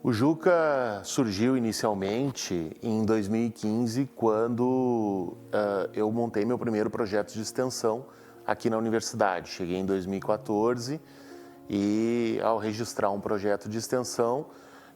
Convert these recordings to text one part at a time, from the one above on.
O Juca surgiu inicialmente em 2015, quando eu montei meu primeiro projeto de extensão aqui na universidade. Cheguei em 2014 e, ao registrar um projeto de extensão,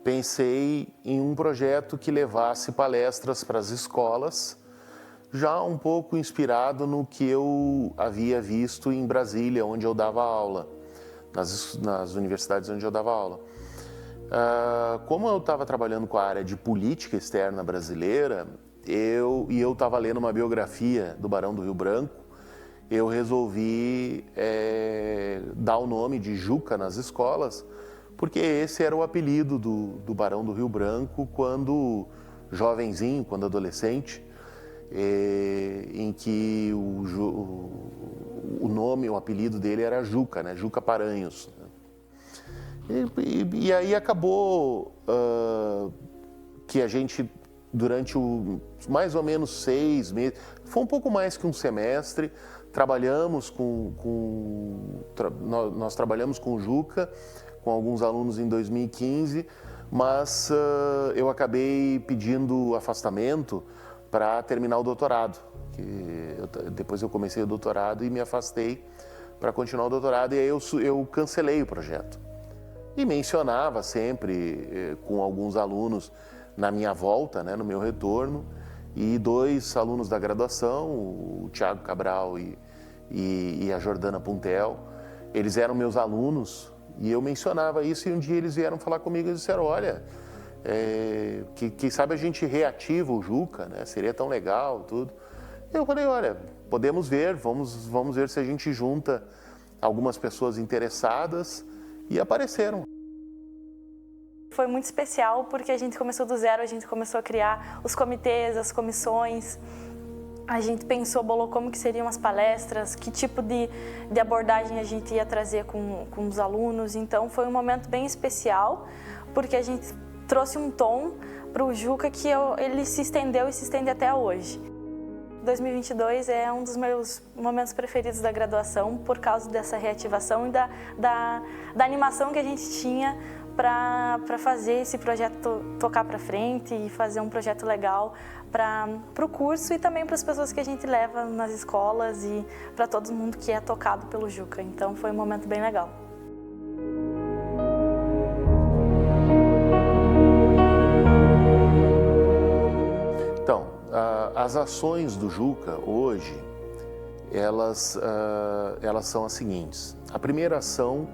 pensei em um projeto que levasse palestras para as escolas, já um pouco inspirado no que eu havia visto em Brasília, onde eu dava aula, nas universidades onde eu dava aula. Como eu estava trabalhando com a área de política externa brasileira, eu estava lendo uma biografia do Barão do Rio Branco, eu resolvi dar o nome de Juca nas escolas, porque esse era o apelido do Barão do Rio Branco quando jovenzinho, quando adolescente, em que o nome, o apelido dele era Juca, né? Juca Paranhos. E aí acabou que a gente, durante mais ou menos 6 meses, foi um pouco mais que um semestre, nós trabalhamos com o Juca, com alguns alunos em 2015, mas eu acabei pedindo afastamento para terminar o doutorado. Depois eu comecei o doutorado e me afastei para continuar o doutorado, e aí eu cancelei o projeto. E mencionava sempre com alguns alunos na minha volta, né, no meu retorno, e 2 alunos da graduação, o Thiago Cabral e a Jordana Puntel, eles eram meus alunos, e eu mencionava isso, e um dia eles vieram falar comigo e disseram, olha, quem sabe a gente reativa o Juca, né, seria tão legal, tudo. Eu falei, olha, podemos ver, vamos ver se a gente junta algumas pessoas interessadas, e apareceram. Foi muito especial porque a gente começou do zero, a gente começou a criar os comitês, as comissões, a gente pensou, bolou como que seriam as palestras, que tipo de abordagem a gente ia trazer com os alunos, então foi um momento bem especial, porque a gente trouxe um tom para o Juca que ele se estendeu e se estende até hoje. 2022 é um dos meus momentos preferidos da graduação por causa dessa reativação e da animação que a gente tinha para fazer esse projeto tocar para frente e fazer um projeto legal para o curso e também para as pessoas que a gente leva nas escolas e para todo mundo que é tocado pelo Juca. Então foi um momento bem legal. Então, as ações do Juca hoje, elas são as seguintes. A primeira ação,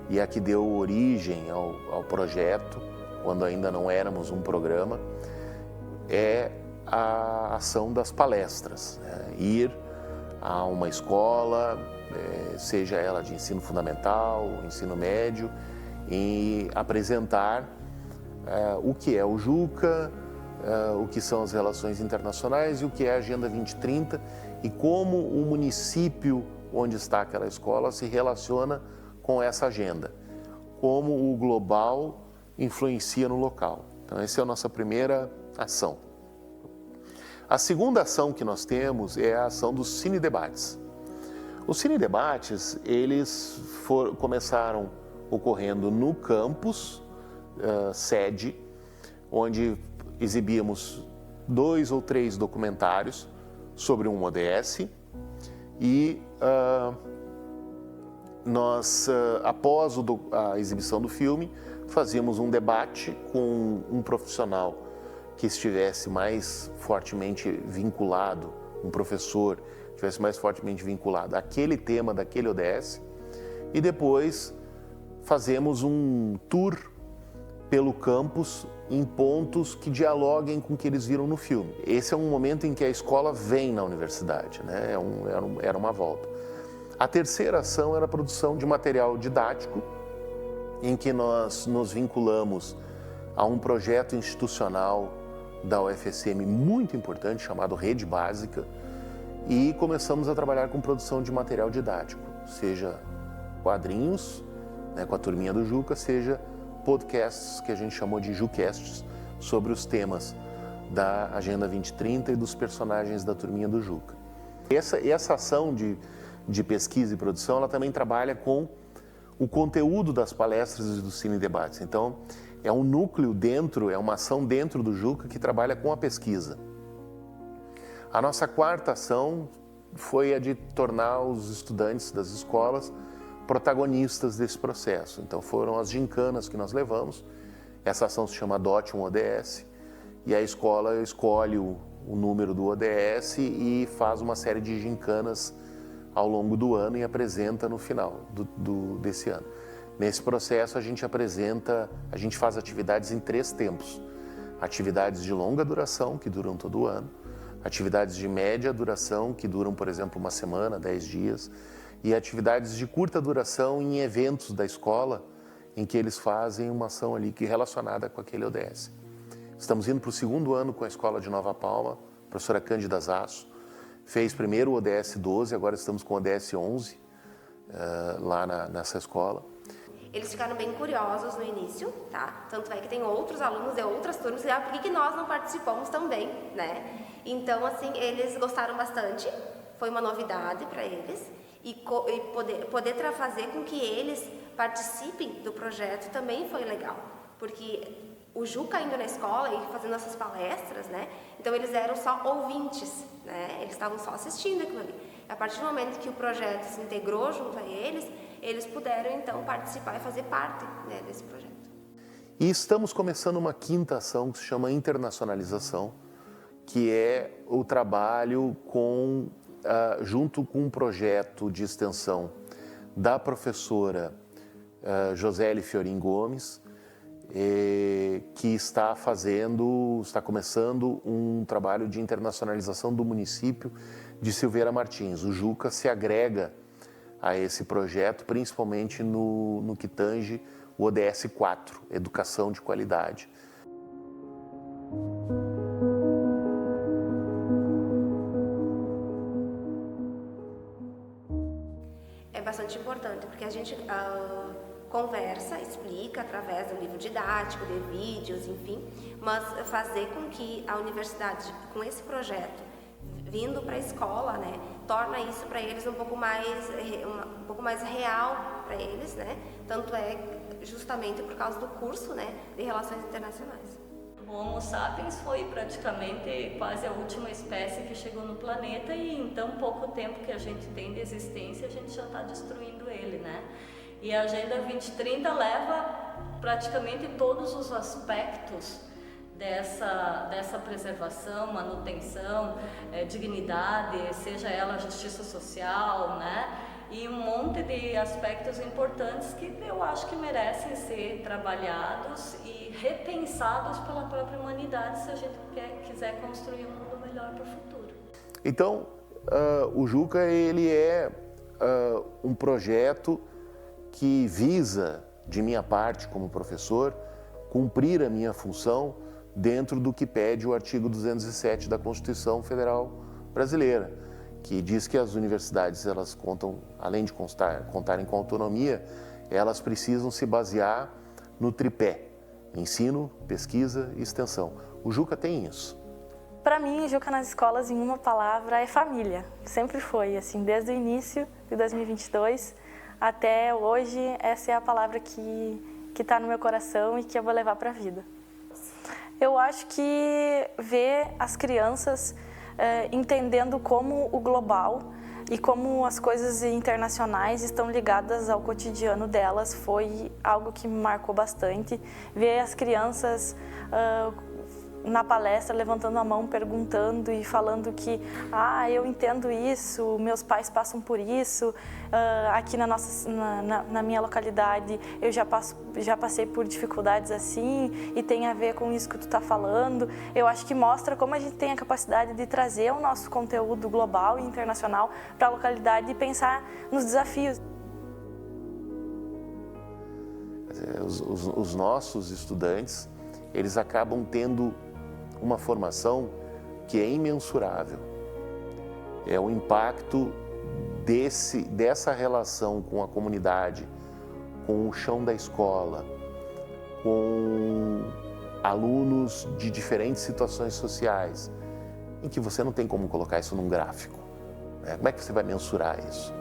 e a que deu origem ao projeto, quando ainda não éramos um programa, é a ação das palestras, né? Ir a uma escola, seja ela de ensino fundamental, ensino médio, e apresentar o que é o Juca, o que são as relações internacionais e o que é a Agenda 2030 e como o município onde está aquela escola se relaciona com essa agenda, como o global influencia no local. Então essa é a nossa primeira ação. A segunda ação que nós temos é a ação dos cinedebates. Os cinedebates, eles começaram ocorrendo no campus, sede, onde exibíamos 2 ou 3 documentários sobre um ODS e nós, após a exibição do filme, fazíamos um debate com um profissional que estivesse mais fortemente vinculado, um professor que estivesse mais fortemente vinculado àquele tema daquele ODS, e depois fazemos um tour pelo campus em pontos que dialoguem com o que eles viram no filme. Esse é um momento em que a escola vem na universidade, né? Era uma volta. A terceira ação era a produção de material didático, em que nós nos vinculamos a um projeto institucional da UFSM muito importante, chamado Rede Básica, e começamos a trabalhar com produção de material didático, seja quadrinhos, né, com a turminha do Juca, seja podcasts que a gente chamou de Jucasts, sobre os temas da Agenda 2030 e dos personagens da turminha do Juca. Essa ação de pesquisa e produção, ela também trabalha com o conteúdo das palestras e dos cinedebates. Então, é um núcleo dentro, é uma ação dentro do Juca que trabalha com a pesquisa. A nossa quarta ação foi a de tornar os estudantes das escolas protagonistas desse processo. Então foram as gincanas que nós levamos. Essa ação se chama Adote um ODS e a escola escolhe o número do ODS e faz uma série de gincanas ao longo do ano e apresenta no final desse ano. Nesse processo a gente faz atividades em 3 tempos. Atividades de longa duração, que duram todo o ano, atividades de média duração, que duram, por exemplo, uma semana, 10 dias, e atividades de curta duração em eventos da escola, em que eles fazem uma ação ali que é relacionada com aquele ODS. Estamos indo para o 2º ano com a escola de Nova Palma, a professora Cândida Zasso, fez primeiro o ODS 12, agora estamos com o ODS 11, lá nessa escola. Eles ficaram bem curiosos no início, tá? Tanto é que tem outros alunos de outras turmas, por que nós não participamos também, né? Então, assim, eles gostaram bastante, foi uma novidade para eles, e poder fazer com que eles participem do projeto também foi legal, porque o Juca indo na escola e fazendo essas palestras, né? Então eles eram só ouvintes, né? Eles estavam só assistindo aquilo ali. A partir do momento que o projeto se integrou junto a eles, eles puderam então participar e fazer parte, né, desse projeto. E estamos começando uma 5ª ação que se chama internacionalização, que é o trabalho junto com um projeto de extensão da professora Josélie Fiorin Gomes, que está começando um trabalho de internacionalização do município de Silveira Martins. O Juca se agrega a esse projeto, principalmente no que tange o ODS 4, Educação de Qualidade. É bastante importante, porque a gente conversa, explica através do livro didático, de vídeos, enfim, mas fazer com que a universidade, com esse projeto, vindo para a escola, né, torna isso para eles um pouco mais real para eles, né? Tanto é justamente por causa do curso, né, de Relações Internacionais. O Homo sapiens foi praticamente quase a última espécie que chegou no planeta e em tão pouco tempo que a gente tem de existência, a gente já está destruindo ele, né? E a Agenda 2030 leva praticamente todos os aspectos dessa preservação, manutenção, dignidade, seja ela justiça social, né? E um monte de aspectos importantes que eu acho que merecem ser trabalhados e repensados pela própria humanidade se a gente quiser construir um mundo melhor para o futuro. Então, o Juca ele é um projeto que visa, de minha parte como professor, cumprir a minha função dentro do que pede o artigo 207 da Constituição Federal Brasileira, que diz que as universidades, elas contam, além de contarem com autonomia, elas precisam se basear no tripé: ensino, pesquisa e extensão. O Juca tem isso. Para mim, Juca nas escolas, em uma palavra, é família. Sempre foi, assim, desde o início de 2022 até hoje, essa é a palavra que está no meu coração e que eu vou levar para a vida. Eu acho que ver as crianças entendendo como o global e como as coisas internacionais estão ligadas ao cotidiano delas foi algo que me marcou bastante. Ver as crianças na palestra levantando a mão, perguntando e falando que eu entendo isso, meus pais passam por isso, aqui na minha localidade eu já passei por dificuldades assim e tem a ver com isso que tu está falando. Eu acho que mostra como a gente tem a capacidade de trazer o nosso conteúdo global e internacional para a localidade e pensar nos desafios. Os nossos estudantes, eles acabam tendo uma formação que é imensurável. É o impacto dessa relação com a comunidade, com o chão da escola, com alunos de diferentes situações sociais, em que você não tem como colocar isso num gráfico, né? Como é que você vai mensurar isso?